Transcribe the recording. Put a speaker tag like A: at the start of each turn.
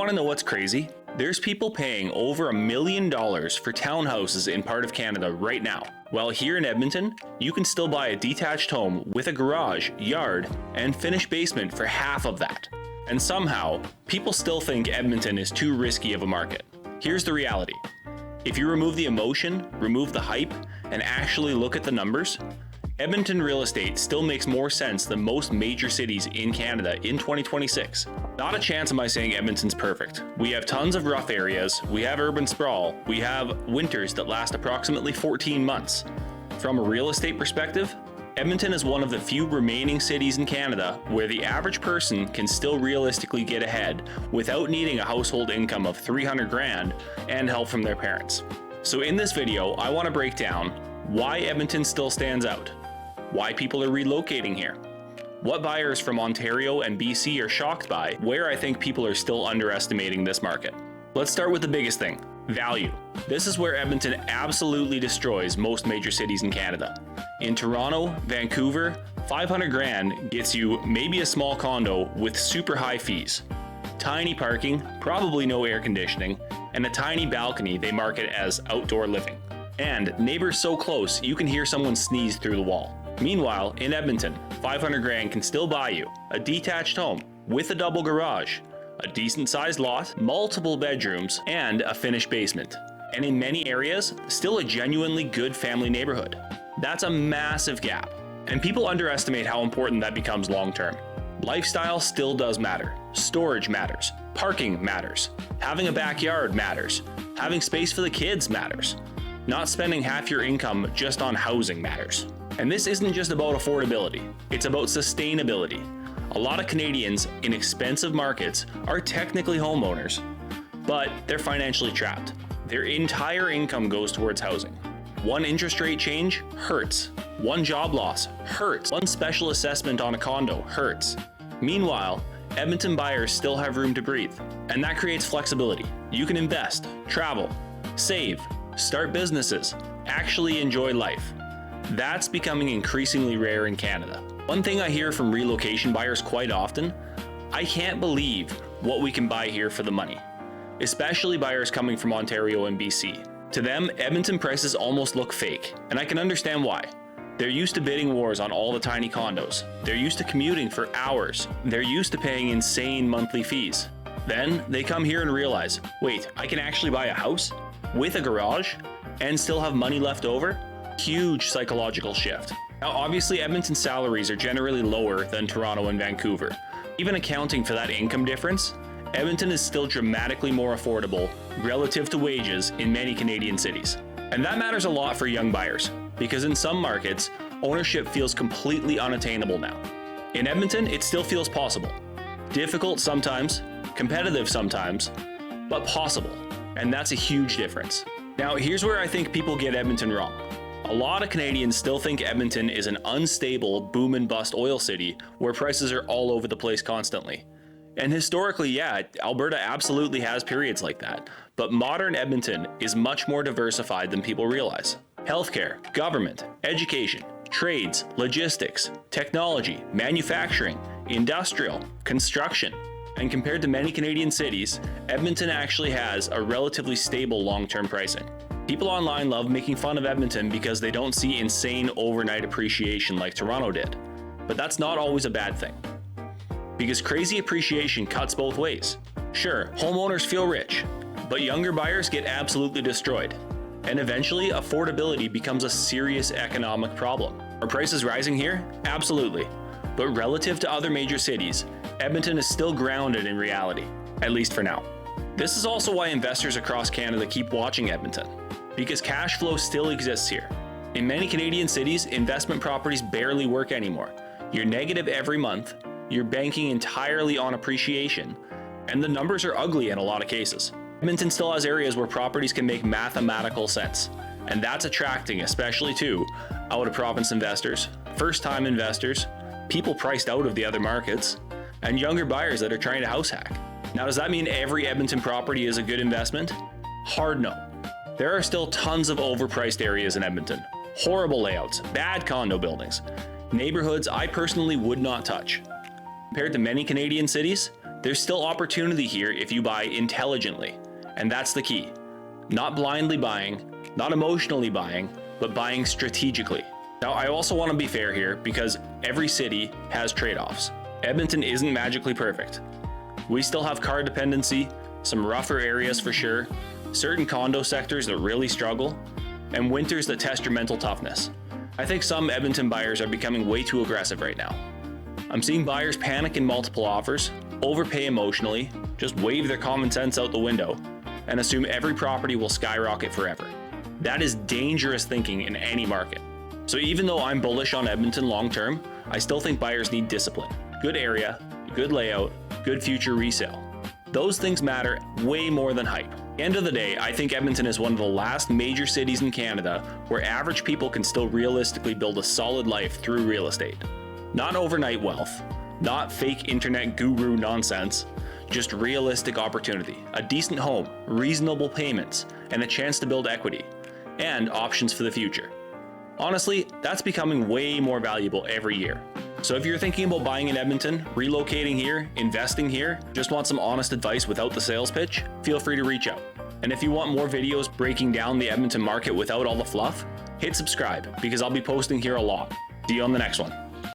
A: want to know what's crazy? There's people paying over $1 million for townhouses in part of Canada right now. While here in Edmonton, you can still buy a detached home with a garage, yard, and finished basement for half of that. And somehow, people still think Edmonton is too risky of a market. Here's the reality. If you remove the emotion, remove the hype, and actually look at the numbers, Edmonton real estate still makes more sense than most major cities in Canada in 2026. Not a chance am I saying Edmonton's perfect. We have tons of rough areas, we have urban sprawl, we have winters that last approximately 14 months. From a real estate perspective, Edmonton is one of the few remaining cities in Canada where the average person can still realistically get ahead without needing a household income of $300,000 and help from their parents. So in this video, I want to break down why Edmonton still stands out, why people are relocating here, what buyers from Ontario and BC are shocked by, where I think people are still underestimating this market. Let's start with the biggest thing, value. This is where Edmonton absolutely destroys most major cities in Canada. In Toronto, Vancouver, $500,000 gets you maybe a small condo with super high fees, tiny parking, probably no air conditioning, and a tiny balcony they market as outdoor living. And neighbors so close you can hear someone sneeze through the wall. Meanwhile, in Edmonton, $500,000 can still buy you a detached home with a double garage, a decent sized lot, multiple bedrooms, and a finished basement. And in many areas, still a genuinely good family neighborhood. That's a massive gap. And people underestimate how important that becomes long term. Lifestyle still does matter. Storage matters. Parking matters. Having a backyard matters. Having space for the kids matters. Not spending half your income just on housing matters. And this isn't just about affordability, it's about sustainability. A lot of Canadians in expensive markets are technically homeowners, but they're financially trapped. Their entire income goes towards housing. One interest rate change hurts. One job loss hurts. One special assessment on a condo hurts. Meanwhile, Edmonton buyers still have room to breathe, and that creates flexibility. You can invest, travel, save, start businesses, actually enjoy life. That's becoming increasingly rare in Canada. One thing I hear from relocation buyers quite often, I can't believe what we can buy here for the money, especially buyers coming from Ontario and BC. To them, Edmonton prices almost look fake, and I can understand why. They're used to bidding wars on all the tiny condos. They're used to commuting for hours. They're used to paying insane monthly fees. Then they come here and realize, wait, I can actually buy a house with a garage and still have money left over? Huge psychological shift. Now, obviously, Edmonton salaries are generally lower than Toronto and Vancouver. Even accounting for that income difference, Edmonton is still dramatically more affordable relative to wages in many Canadian cities. And that matters a lot for young buyers, because in some markets, ownership feels completely unattainable now. In Edmonton, it still feels possible. Difficult sometimes, competitive sometimes, but possible. And that's a huge difference. Now, here's where I think people get Edmonton wrong. A lot of Canadians still think Edmonton is an unstable boom and bust oil city where prices are all over the place constantly. And historically, yeah, Alberta absolutely has periods like that, but modern Edmonton is much more diversified than people realize. Healthcare, government, education, trades, logistics, technology, manufacturing, industrial, construction. And compared to many Canadian cities, Edmonton actually has a relatively stable long-term pricing. People online love making fun of Edmonton because they don't see insane overnight appreciation like Toronto did. But that's not always a bad thing. Because crazy appreciation cuts both ways. Sure, homeowners feel rich, but younger buyers get absolutely destroyed. And eventually, affordability becomes a serious economic problem. Are prices rising here? Absolutely. But relative to other major cities, Edmonton is still grounded in reality, at least for now. This is also why investors across Canada keep watching Edmonton, because cash flow still exists here. In many Canadian cities, investment properties barely work anymore. You're negative every month, you're banking entirely on appreciation, and the numbers are ugly in a lot of cases. Edmonton still has areas where properties can make mathematical sense, and that's attracting especially to out-of-province investors, first-time investors, people priced out of the other markets, and younger buyers that are trying to house hack. Now, does that mean every Edmonton property is a good investment? Hard no. There are still tons of overpriced areas in Edmonton. Horrible layouts, bad condo buildings, neighborhoods I personally would not touch. Compared to many Canadian cities, There's still opportunity here if you buy intelligently, and that's the key. Not blindly buying, not emotionally buying, but buying strategically. Now, I also want to be fair here because every city has trade-offs. Edmonton isn't magically perfect. We still have car dependency, some rougher areas for sure, certain condo sectors that really struggle, and winters that test your mental toughness. I think some Edmonton buyers are becoming way too aggressive right now. I'm seeing buyers panic in multiple offers, overpay emotionally, just wave their common sense out the window, and assume every property will skyrocket forever. That is dangerous thinking in any market. So even though I'm bullish on Edmonton long term, I still think buyers need discipline. Good area, good layout, good future resale. Those things matter way more than hype. At the end of the day, I think Edmonton is one of the last major cities in Canada where average people can still realistically build a solid life through real estate. Not overnight wealth, not fake internet guru nonsense, just realistic opportunity, a decent home, reasonable payments, and a chance to build equity, and options for the future. Honestly, that's becoming way more valuable every year. So if you're thinking about buying in Edmonton, relocating here, investing here, just want some honest advice without the sales pitch, feel free to reach out. And if you want more videos breaking down the Edmonton market without all the fluff, hit subscribe because I'll be posting here a lot. See you on the next one.